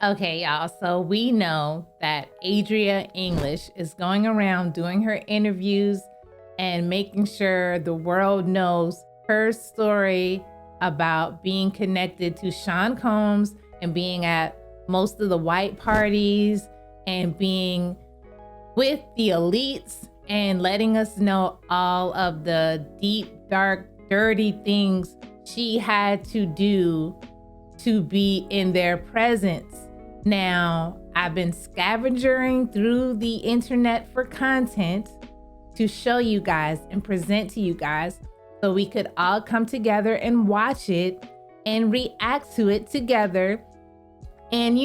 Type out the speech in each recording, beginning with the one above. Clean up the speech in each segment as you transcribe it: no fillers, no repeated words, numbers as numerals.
Okay, y'all, so we know that Adria English is going around doing her interviews and making sure the world knows her story about being connected to Sean Combs and being at most of the white parties and being with the elites and letting us know all of the deep, dark, dirty things she had to do to be in their presence. Now, I've been scavenging through the internet for content to show you guys and present to you guys so we could all come together and watch it and react to it together and,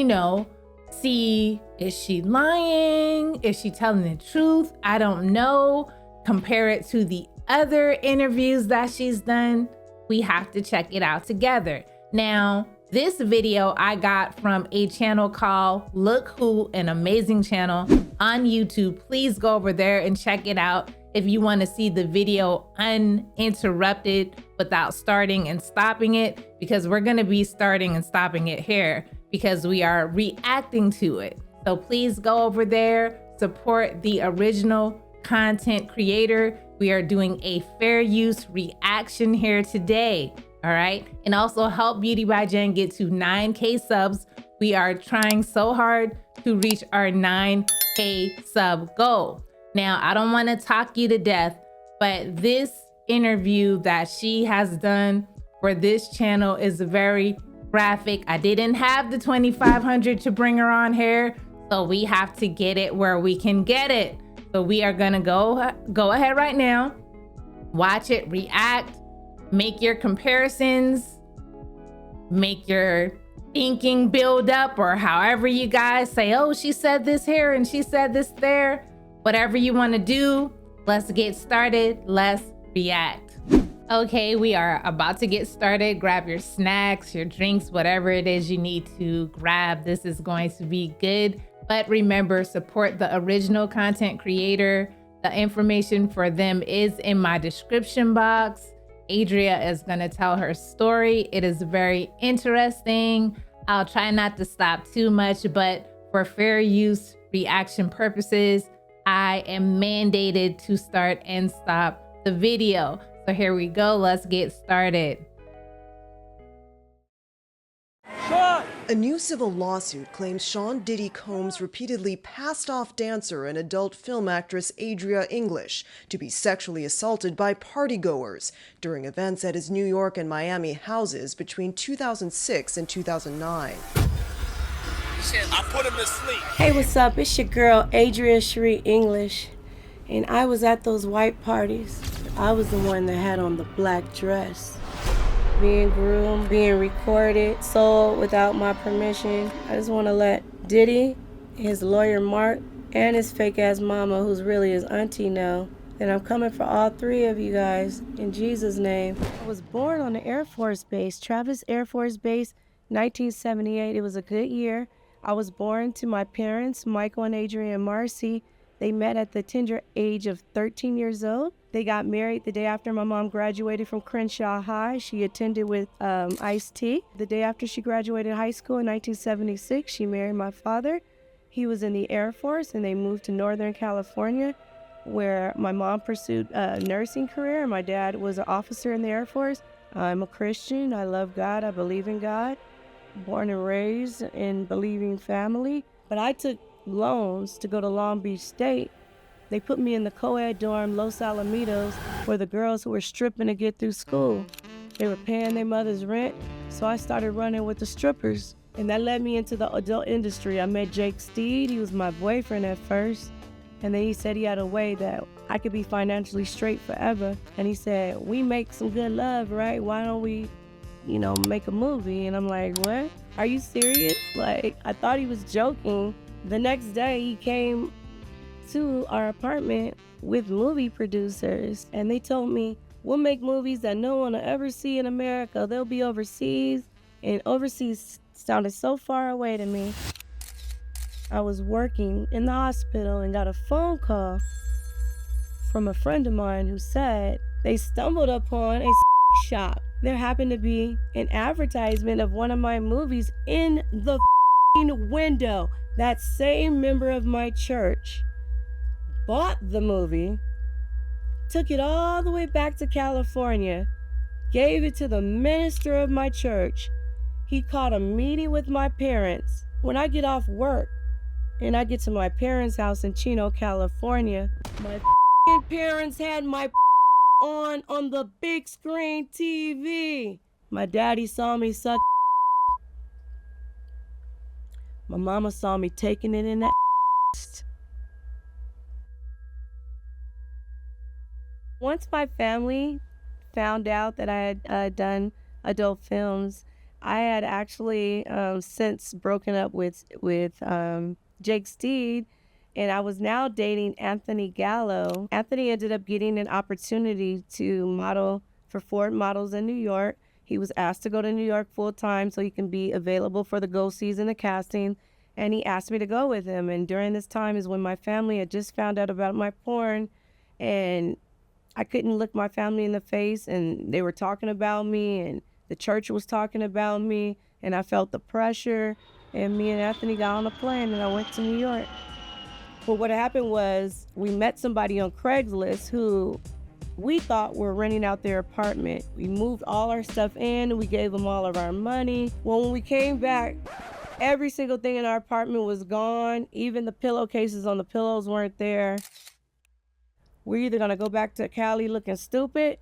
see, is she lying? Is she telling the truth? I don't know. Compare it to the other interviews that she's done. We have to check it out together. Now, this video I got from a channel called Look Who, an amazing channel on YouTube. Please go over there and check it out if you want to see the video uninterrupted without starting and stopping it, because we're going to be starting and stopping it here because we are reacting to it. So please go over there, support the original content creator. We are doing a fair use reaction here today. All right. And also help BeautyBuyGen get to 9K subs. We are trying so hard to reach our 9K sub goal. Now, I don't want to talk you to death, but this interview that she has done for this channel is very graphic. I didn't have the 2,500 to bring her on here, so we have to get it where we can get it. So we are gonna go ahead right now, watch it, react, make your comparisons, make your thinking build up, or however you guys say, oh, she said this here and she said this there. Whatever you want to do, let's get started. Let's react. Okay, we are about to get started. Grab your snacks, your drinks, whatever it is you need to grab. This is going to be good. But remember, support the original content creator. The information for them is in my description box. Adria is going to tell her story. It is very interesting. I'll try not to stop too much, but for fair use reaction purposes, I am mandated to start and stop the video. So here we go. Let's get started. A new civil lawsuit claims Sean Diddy Combs repeatedly passed off dancer and adult film actress Adria English to be sexually assaulted by partygoers during events at his New York and Miami houses between 2006 and 2009. I put him to sleep. Hey, what's up? It's your girl, Adria Cherie English, and I was at those white parties. I was the one that had on the black dress. Being groomed, being recorded, sold without my permission. I just want to let Diddy, his lawyer Mark, and his fake-ass mama, who's really his auntie, know that I'm coming for all three of you guys, in Jesus' name. I was born on the Air Force Base, Travis Air Force Base, 1978. It was a good year. I was born to my parents, Michael and Adrian Marcy. They met at the tender age of 13 years old. They got married the day after my mom graduated from Crenshaw High. She attended with Ice-T. The day after she graduated high school in 1976, she married my father. He was in the Air Force, and they moved to Northern California, where my mom pursued a nursing career, and my dad was an officer in the Air Force. I'm a Christian. I love God. I believe in God. Born and raised in believing family. But I took loans to go to Long Beach State. They put me in the co-ed dorm, Los Alamitos, where the girls who were stripping to get through school. They were paying their mother's rent, so I started running with the strippers. And that led me into the adult industry. I met Jake Steed. He was my boyfriend at first. And then he said he had a way that I could be financially straight forever. And he said, we make some good love, right? Why don't we, make a movie? And I'm like, what? Are you serious? Like, I thought he was joking. The next day, he came to our apartment with movie producers, and they told me, we'll make movies that no one will ever see in America. They'll be overseas, and overseas sounded so far away to me. I was working in the hospital and got a phone call from a friend of mine who said they stumbled upon a shop. There happened to be an advertisement of one of my movies in the window. That same member of my church bought the movie, took it all the way back to California, gave it to the minister of my church. He called a meeting with my parents. When I get off work and I get to my parents' house in Chino, California, my parents had my on the big screen TV. My daddy saw me suck. My mama saw me taking it in that. Once my family found out that I had done adult films, I had actually since broken up with Jake Steed, and I was now dating Anthony Gallo. Anthony ended up getting an opportunity to model for Ford Models in New York. He was asked to go to New York full time so he can be available for the go season of casting, and he asked me to go with him. And during this time is when my family had just found out about my porn, and I couldn't look my family in the face, and they were talking about me, and the church was talking about me, and I felt the pressure, and me and Anthony got on a plane and I went to New York. But what happened was we met somebody on Craigslist who we thought were renting out their apartment. We moved all our stuff in, we gave them all of our money. Well, when we came back, every single thing in our apartment was gone. Even the pillowcases on the pillows weren't there. We're either gonna go back to Cali looking stupid,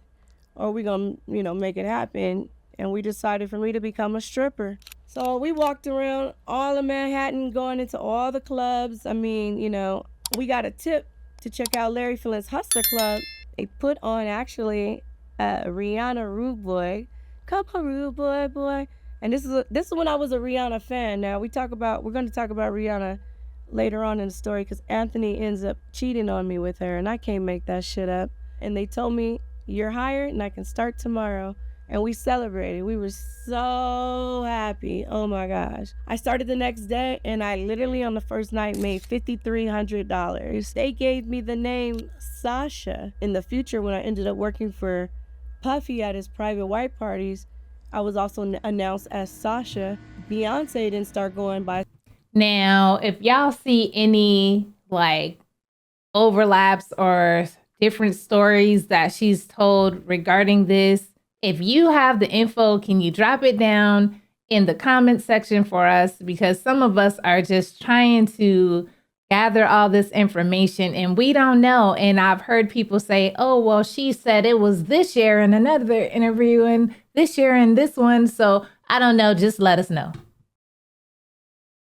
or we're gonna, make it happen. And we decided for me to become a stripper. So we walked around all of Manhattan, going into all the clubs. I mean, we got a tip to check out Larry Flynt's Hustler Club. They put on actually Rihanna Rude Boy. Come on, Rude Boy, boy. And this is when I was a Rihanna fan. Now we're going to talk about Rihanna later on in the story, because Anthony ends up cheating on me with her, and I can't make that shit up. And they told me, you're hired and I can start tomorrow. And we celebrated. We were so happy. Oh my gosh. I started the next day, and I literally on the first night made $5,300. They gave me the name Sasha. In the future, when I ended up working for Puffy at his private white parties, I was also announced as Sasha. Beyonce didn't start going by. Now, if y'all see any overlaps or different stories that she's told regarding this, if you have the info, can you drop it down in the comment section for us? Because some of us are just trying to gather all this information and we don't know. And I've heard people say, oh, well, she said it was this year in another interview and this year in this one. So I don't know. Just let us know.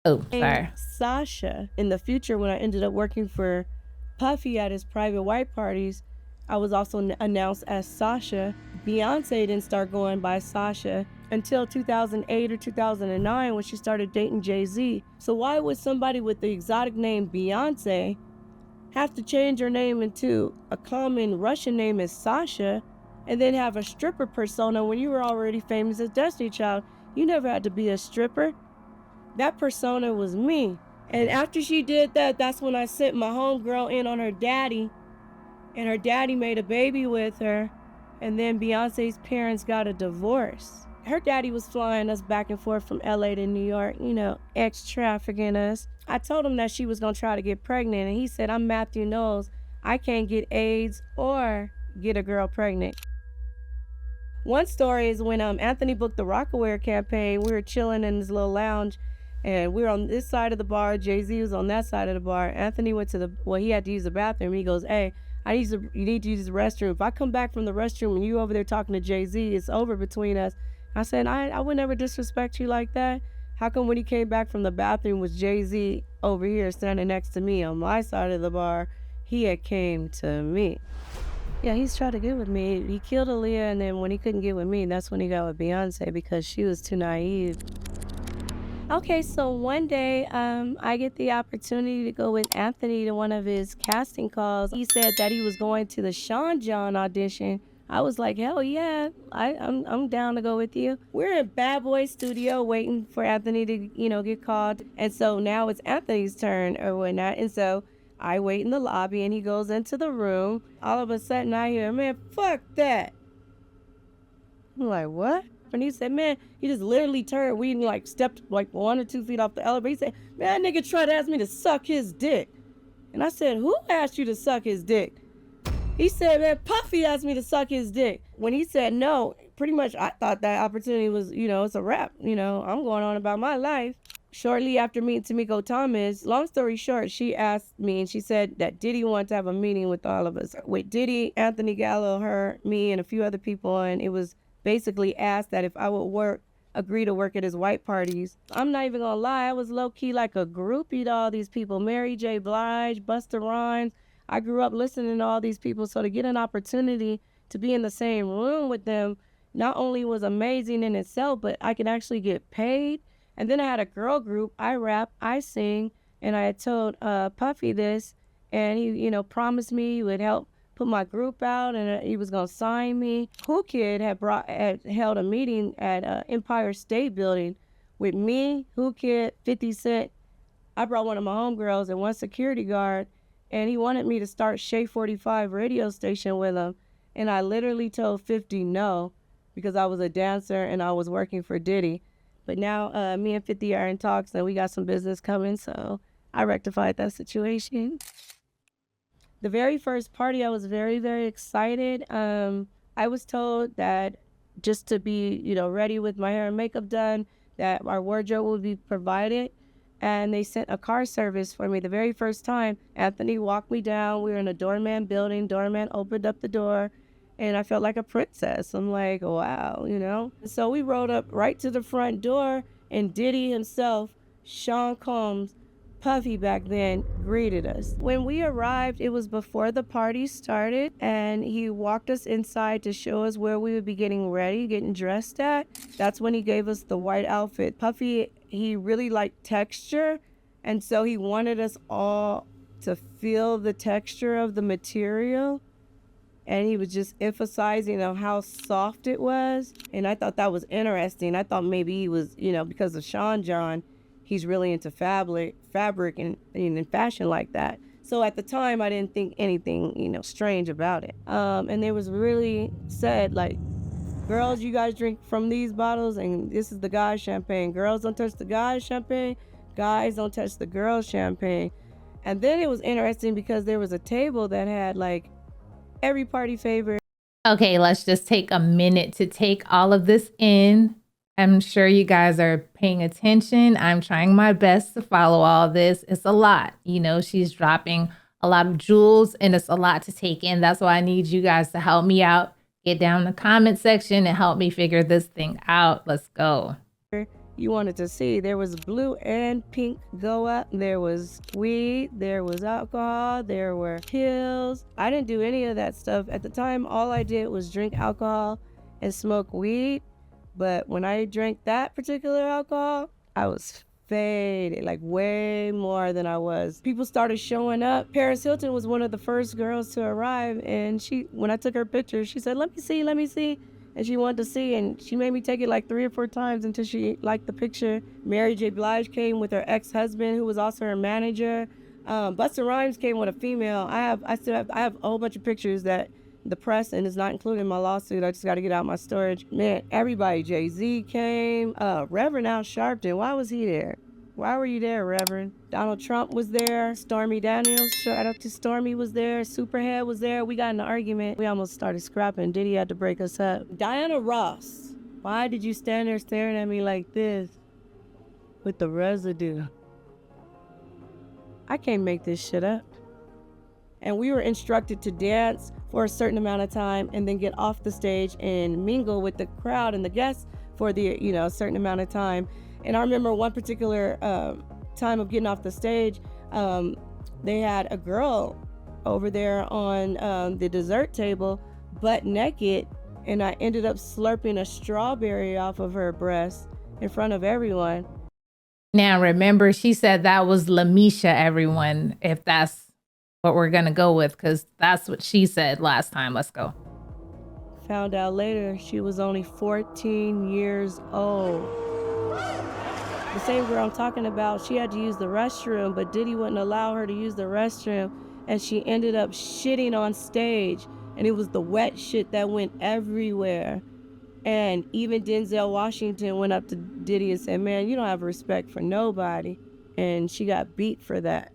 Oh, sorry. Sasha. In the future, when I ended up working for Puffy at his private white parties, I was also announced as Sasha. Beyonce didn't start going by Sasha until 2008 or 2009 when she started dating Jay-Z. So why would somebody with the exotic name Beyonce have to change her name into a common Russian name as Sasha and then have a stripper persona when you were already famous as Destiny Child? You never had to be a stripper. That persona was me. And after she did that, that's when I sent my homegirl in on her daddy, and her daddy made a baby with her. And then Beyonce's parents got a divorce. Her daddy was flying us back and forth from LA to New York, ex-trafficking us. I told him that she was gonna try to get pregnant, and he said, I'm Matthew Knowles. I can't get AIDS or get a girl pregnant. One story is when Anthony booked the Rockaware campaign, we were chilling in this little lounge, and we were on this side of the bar, Jay-Z was on that side of the bar. Anthony went to he had to use the bathroom. He goes, hey, you need to use the restroom. If I come back from the restroom and you over there talking to Jay-Z, it's over between us. I said, I would never disrespect you like that. How come when he came back from the bathroom was Jay-Z over here standing next to me on my side of the bar? He had came to me. Yeah, he's trying to get with me. He killed Aaliyah, and then when he couldn't get with me, that's when he got with Beyonce because she was too naive. Okay, so one day I get the opportunity to go with Anthony to one of his casting calls. He said that he was going to the Sean John audition. I was like, hell yeah, I'm down to go with you. We're in Bad Boy Studio waiting for Anthony to, get called. And so now it's Anthony's turn or whatnot. And so I wait in the lobby and he goes into the room. All of a sudden I hear, man, fuck that. I'm like, what? happened? He said, man, he just literally turned. We like stepped like 1 or 2 feet off the elevator. He said, man, that nigga tried to ask me to suck his dick. And I said, who asked you to suck his dick? He said, man, Puffy asked me to suck his dick. When he said no, pretty much I thought that opportunity was, it's a wrap. I'm going on about my life. Shortly after meeting Tamiko Thomas, long story short, she asked me and she said that Diddy wanted to have a meeting with all of us. With Diddy, Anthony Gallo, her, me, and a few other people. And it was basically asked that if I would agree to work at his white parties. I'm not even gonna lie, I was low-key like a groupie to all these people. Mary J. Blige, Busta Rhymes. I grew up listening to all these people, so to get an opportunity to be in the same room with them not only was amazing in itself, but I could actually get paid. And then I had a girl group. I rap, I sing, and I had told Puffy this, and he, promised me he would help put my group out, and he was gonna sign me. Who Kid had held a meeting at Empire State Building with me, Who Kid, 50 Cent. I brought one of my homegirls and one security guard, and he wanted me to start Shea 45 radio station with him. And I literally told 50 no, because I was a dancer and I was working for Diddy. But now me and 50 are in talks and we got some business coming, so I rectified that situation. The very first party, I was very, very excited. I was told that just to be, ready with my hair and makeup done, that our wardrobe would be provided. And they sent a car service for me the very first time. Anthony walked me down. We were in a doorman building. Doorman opened up the door, and I felt like a princess. I'm like, wow, So we rode up right to the front door, and Diddy himself, Sean Combs, Puffy back then, greeted us. When we arrived, it was before the party started, and he walked us inside to show us where we would be getting ready, getting dressed at. That's when he gave us the white outfit. Puffy, he really liked texture, and so he wanted us all to feel the texture of the material, and he was just emphasizing on how soft it was, and I thought that was interesting. I thought maybe he was, because of Sean John, he's really into fabric and fashion like that. So at the time, I didn't think anything, strange about it. And they was really said, like, girls, you guys drink from these bottles, and this is the guys' champagne. Girls don't touch the guys' champagne. Guys don't touch the girls' champagne. And then it was interesting because there was a table that had, like, every party favorite. Okay, let's just take a minute to take all of this in. I'm sure you guys are paying attention. I'm trying my best to follow all this. It's a lot. She's dropping a lot of jewels and it's a lot to take in. That's why I need you guys to help me out. Get down in the comment section and help me figure this thing out. Let's go. You wanted to see. There was blue and pink go up. There was weed. There was alcohol. There were pills. I didn't do any of that stuff. At the time, all I did was drink alcohol and smoke weed. But when I drank that particular alcohol, I was faded, like way more than I was. People started showing up. Paris Hilton was one of the first girls to arrive, and when I took her picture, she said, let me see. And she wanted to see, and she made me take it like 3 or 4 times until she liked the picture. Mary J. Blige came with her ex-husband, who was also her manager. Busta Rhymes came with a female. I have a whole bunch of pictures that the press, and it's not included in my lawsuit. I just got to get out my storage. Man, everybody. Jay-Z came. Reverend Al Sharpton, why was he there? Why were you there, Reverend? Donald Trump was there. Stormy Daniels, shout out to Stormy, was there. Superhead was there. We got in an argument. We almost started scrapping. Diddy had to break us up. Diana Ross, why did you stand there staring at me like this with the residue? I can't make this shit up. And we were instructed to dance for a certain amount of time and then get off the stage and mingle with the crowd and the guests for the, a certain amount of time. And I remember one particular time of getting off the stage, they had a girl over there on the dessert table, butt naked, and I ended up slurping a strawberry off of her breast in front of everyone. Now, remember, she said that was Lamisha, everyone, if that's what we're going to go with, because that's what she said last time. Let's go. Found out later she was only 14 years old. The same girl I'm talking about, she had to use the restroom, but Diddy wouldn't allow her to use the restroom, and she ended up shitting on stage, and it was the wet shit that went everywhere. And even Denzel Washington went up to Diddy and said, man, you don't have respect for nobody. And she got beat for that.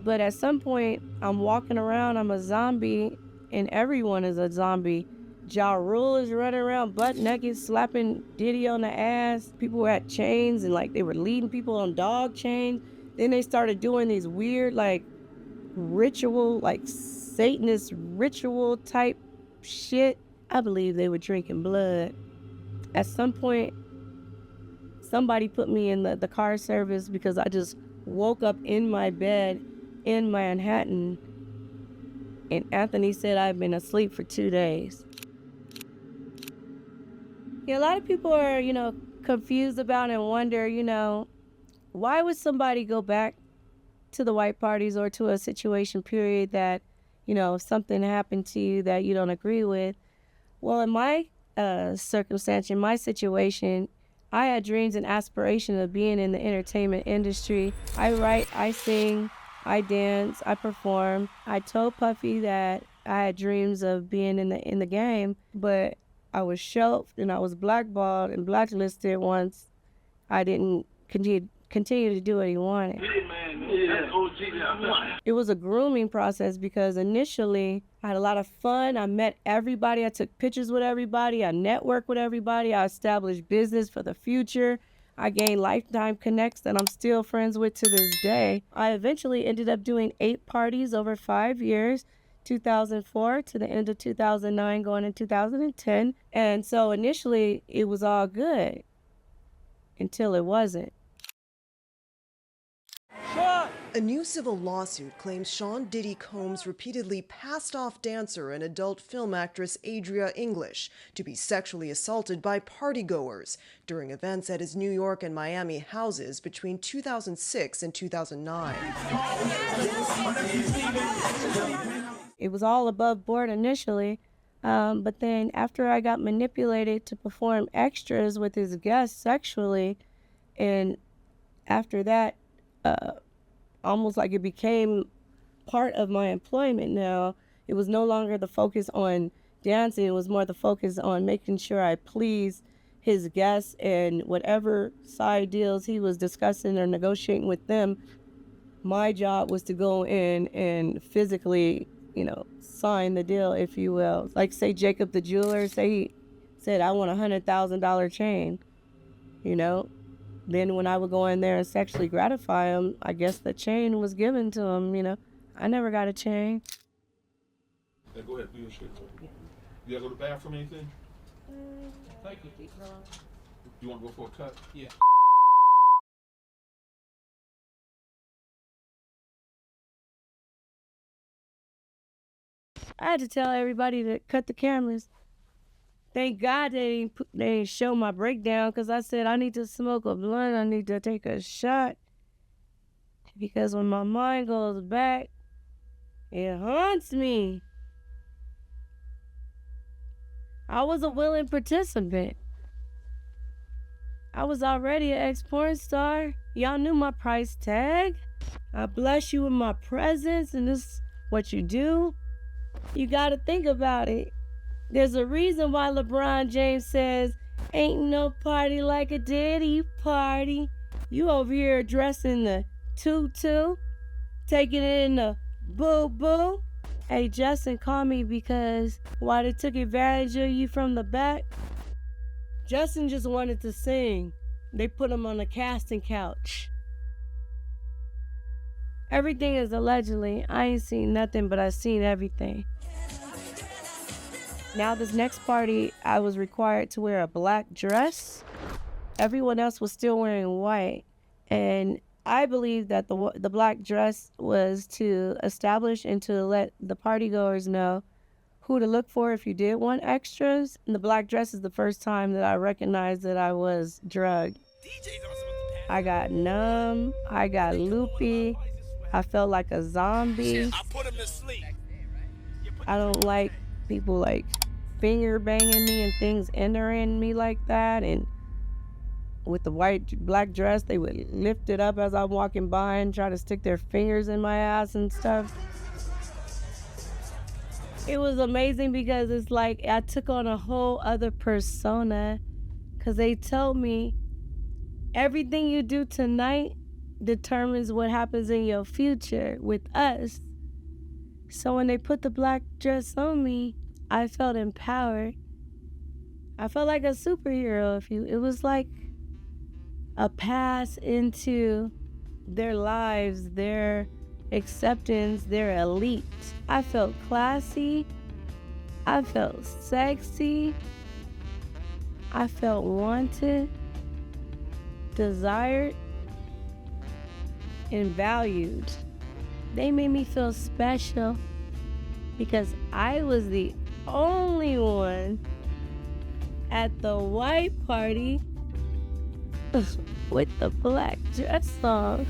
But at some point, I'm walking around, I'm a zombie, and everyone is a zombie. Ja Rule is running around butt naked, slapping Diddy on the ass. People were at chains and like they were leading people on dog chains. Then they started doing these weird like ritual, like Satanist ritual type shit. I believe they were drinking blood. At some point, somebody put me in the car service because I just woke up in my bed in Manhattan, and Anthony said I've been asleep for 2 days. Yeah, a lot of people are, confused about and wonder, why would somebody go back to the white parties or to a situation period that, if something happened to you that you don't agree with? Well, in my circumstance, in my situation, I had dreams and aspirations of being in the entertainment industry. I write, I sing, I dance, I perform. I told Puffy that I had dreams of being in the game, but I was shelved and I was blackballed and blacklisted once I didn't continue to do what he wanted. It was a grooming process because initially I had a lot of fun. I met everybody. I took pictures with everybody. I networked with everybody. I established business for the future. I gained lifetime connects that I'm still friends with to this day. I eventually ended up doing 8 parties over 5 years, 2004 to the end of 2009, going in 2010. And so initially it was all good until it wasn't. A new civil lawsuit claims Sean Diddy Combs repeatedly passed off dancer and adult film actress Adria English to be sexually assaulted by partygoers during events at his New York and Miami houses between 2006 and 2009. It was all above board initially, but then after I got manipulated to perform extras with his guests sexually, and after that, almost like it became part of my employment now. It was no longer the focus on dancing. It was more the focus on making sure I pleased his guests, and whatever side deals he was discussing or negotiating with them, my job was to go in and physically, sign the deal, if you will. Like say Jacob the jeweler, say he said, I want $100,000 chain, Then when I would go in there and sexually gratify him, I guess the chain was given to him, I never got a chain. Yeah, go ahead, do your shit. You gotta go to the bathroom or anything? Thank you. You wanna go for a cut? Yeah. I had to tell everybody to cut the cameras. Thank God they didn't show my breakdown, because I said I need to smoke a blunt, I need to take a shot. Because when my mind goes back, it haunts me. I was a willing participant. I was already an ex-porn star. Y'all knew my price tag. I bless you with my presence, and this is what you do. You gotta think about it. There's a reason why LeBron James says, ain't no party like a Diddy party. You over here dressing the tutu, taking it in the boo-boo. Hey, Justin called me because why they took advantage of you from the back? Justin just wanted to sing. They put him on the casting couch. Everything is allegedly. I ain't seen nothing, but I seen everything. Now this next party, I was required to wear a black dress. Everyone else was still wearing white. And I believe that the black dress was to establish and to let the partygoers know who to look for if you did want extras. And the black dress is the first time that I recognized that I was drugged. I got numb, I got loopy, I felt like a zombie. I put him to sleep. I don't like people like finger banging me and things entering me like that. And with the black dress, they would lift it up as I'm walking by and try to stick their fingers in my ass and stuff. It was amazing because it's like I took on a whole other persona, because they told me everything you do tonight determines what happens in your future with us. So when they put the black dress on me, I felt empowered. I felt like a superhero. It was like a pass into their lives, their acceptance, their elite. I felt classy. I felt sexy. I felt wanted, desired, and valued. They made me feel special because I was the only one at the white party with the black dress on.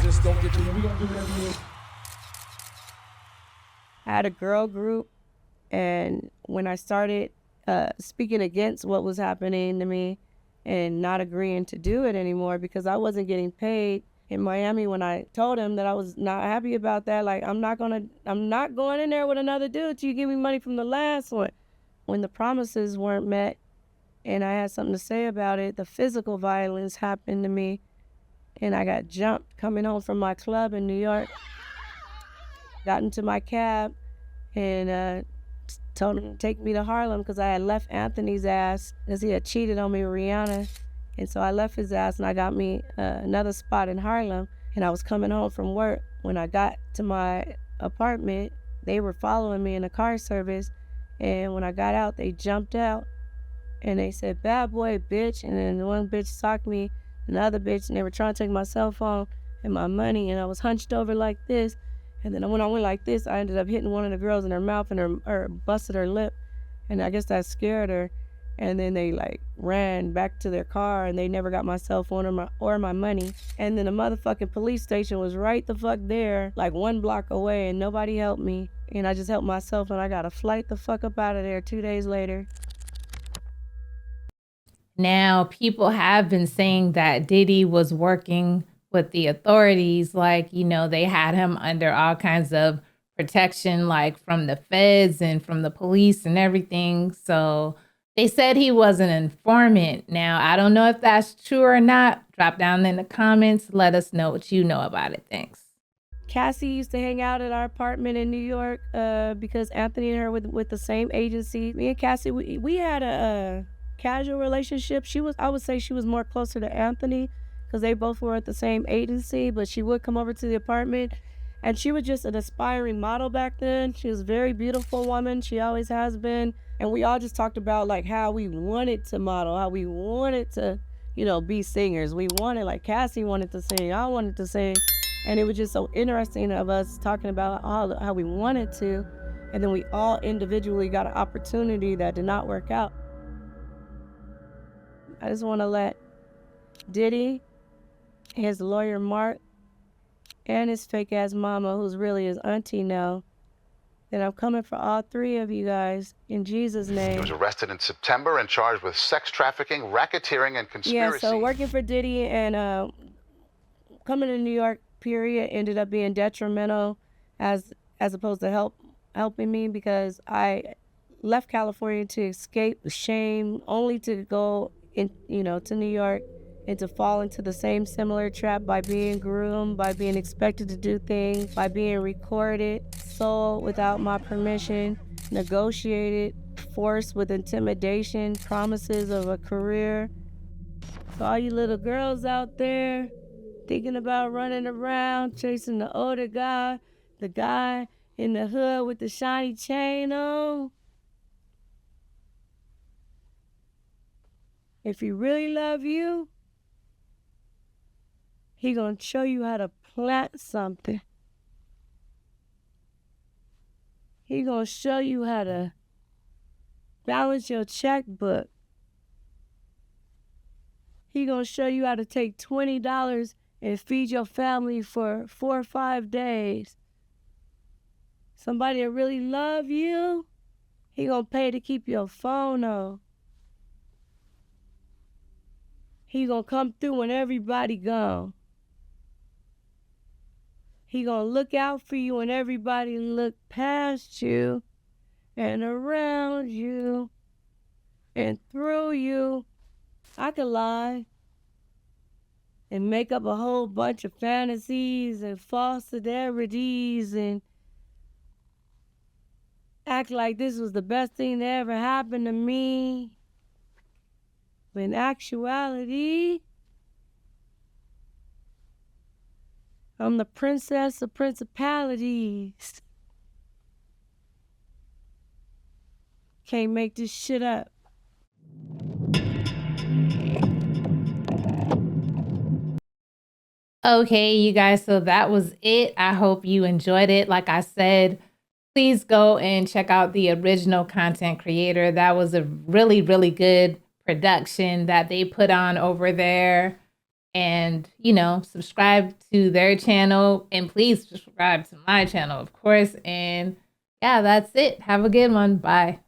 Just don't get to me. We gonna do that. I had a girl group, and when I started speaking against what was happening to me and not agreeing to do it anymore because I wasn't getting paid in Miami, when I told him that I was not happy about that, like, I'm not going in there with another dude till you give me money from the last one. When the promises weren't met and I had something to say about it, the physical violence happened to me, and I got jumped coming home from my club in New York. Got into my cab and told him to take me to Harlem because I had left Anthony's ass because he had cheated on me with Rihanna. And so I left his ass and I got me another spot in Harlem, and I was coming home from work. When I got to my apartment, they were following me in a car service, and when I got out, they jumped out and they said, "Bad boy, bitch." And then one bitch socked me, another bitch, and they were trying to take my cell phone and my money, and I was hunched over like this. And then when I went like this, I ended up hitting one of the girls in her mouth and or busted her lip. And I guess that scared her. And then they like ran back to their car, and they never got my cell phone or my money. And then the motherfucking police station was right the fuck there, like 1 block away, and nobody helped me. And I just helped myself, and I got a flight the fuck up out of there 2 days later. Now, people have been saying that Diddy was working with the authorities, like, they had him under all kinds of protection, like from the feds and from the police and everything. So they said he was an informant. Now, I don't know if that's true or not. Drop down in the comments. Let us know what you know about it. Thanks. Cassie used to hang out at our apartment in New York because Anthony and her with the same agency. Me and Cassie, we had a casual relationship. I would say she was more closer to Anthony because they both were at the same agency, but she would come over to the apartment, and she was just an aspiring model back then. She was a very beautiful woman. She always has been. And we all just talked about like how we wanted to model, how we wanted to, be singers. We wanted, like Cassie wanted to sing, I wanted to sing. And it was just so interesting of us talking about how we wanted to. And then we all individually got an opportunity that did not work out. I just want to let Diddy, his lawyer Mark, and his fake ass mama, who's really his auntie now, that I'm coming for all 3 of you guys in Jesus' name. He was arrested in September and charged with sex trafficking, racketeering, and conspiracy. Yeah, so working for Diddy and coming to New York, period, ended up being detrimental as opposed to helping me, because I left California to escape the shame, only to go to New York and to fall into the same similar trap by being groomed, by being expected to do things, by being recorded, sold without my permission, negotiated, forced with intimidation, promises of a career. So all you little girls out there thinking about running around, chasing the older guy, the guy in the hood with the shiny chain on, if he really love you, he gonna show you how to plant something. He gonna show you how to balance your checkbook. He gonna show you how to take $20 and feed your family for 4 or 5 days. Somebody that really love you, he gonna pay to keep your phone on. He gonna come through when everybody gone. He gonna look out for you and everybody look past you and around you and through you. I could lie and make up a whole bunch of fantasies and false celebrities and act like this was the best thing that ever happened to me. But in actuality, I'm the princess of principalities. Can't make this shit up. Okay, you guys, so that was it. I hope you enjoyed it. Like I said, please go and check out the original content creator. That was a really, really good production that they put on over there. And, you know, subscribe to their channel and please subscribe to my channel, of course. And yeah, that's it. Have a good one. Bye.